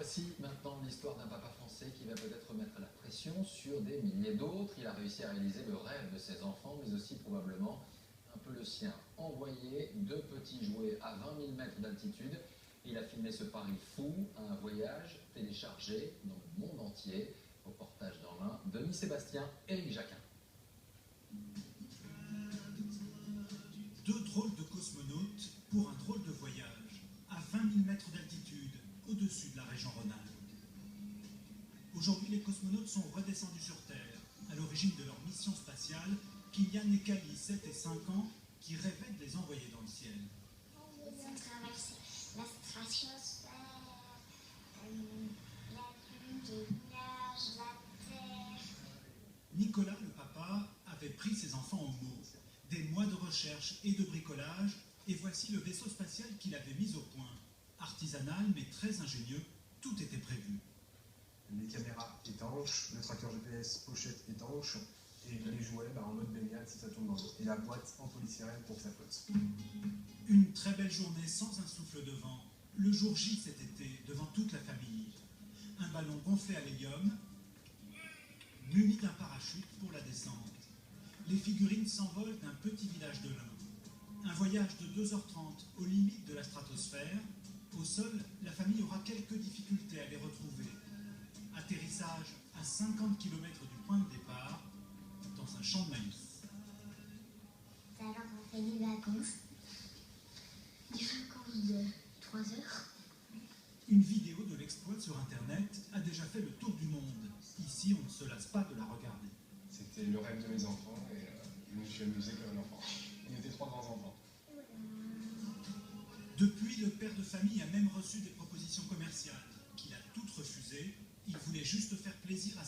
Voici maintenant l'histoire d'un papa français qui va peut-être mettre la pression sur des milliers d'autres. Il a réussi à réaliser le rêve de ses enfants, mais aussi probablement un peu le sien. Envoyer deux petits jouets à 20 000 mètres d'altitude. Il a filmé ce pari fou, un voyage téléchargé dans le monde entier. Reportage dans l'un, Denis Sébastien, Éric Jacquin. Deux drôles de cosmonautes pour un drôle de voyage, à 20 000 mètres d'altitude, au-dessus de la région Rhône-Alpes. Aujourd'hui, les cosmonautes sont redescendus sur Terre, à l'origine de leur mission spatiale, Kylian et Kali, 7 et 5 ans, qui rêvaient de les envoyer dans le ciel. Ils ont traversé la stratosphère, la Lune, les nuages, la Terre. Nicolas, le papa, avait pris ses enfants au mot. Des mois de recherche et de bricolage, et voici le vaisseau spatial qu'il avait mis au point. Artisanal, mais très ingénieux, tout était prévu. Les caméras étanches, le tracker GPS pochette étanche, et les jouets en mode baignade si ça tombe dans l'eau. Et la boîte en polystyrène pour que ça flotte. Une très belle journée sans un souffle de vent. Le jour J cet été, devant toute la famille. Un ballon gonflé à l'hélium, muni d'un parachute pour la descente. Les figurines s'envolent d'un petit village de l'Ain. Un voyage de 2h30 aux limites de la stratosphère. Au sol, la famille aura quelques difficultés à les retrouver. Atterrissage à 50 km du point de départ, dans un champ de maïs. Alors on fait des vacances. Des vacances de 3 heures. Une vidéo de l'exploit sur Internet a déjà fait le tour du monde. Ici, on ne se lasse pas de la regarder. C'était le rêve de mes enfants et je me suis amusé comme un enfant. On était 3 grands-enfants. Depuis, le père de famille a même reçu des propositions commerciales, qu'il a toutes refusées. Il voulait juste faire plaisir à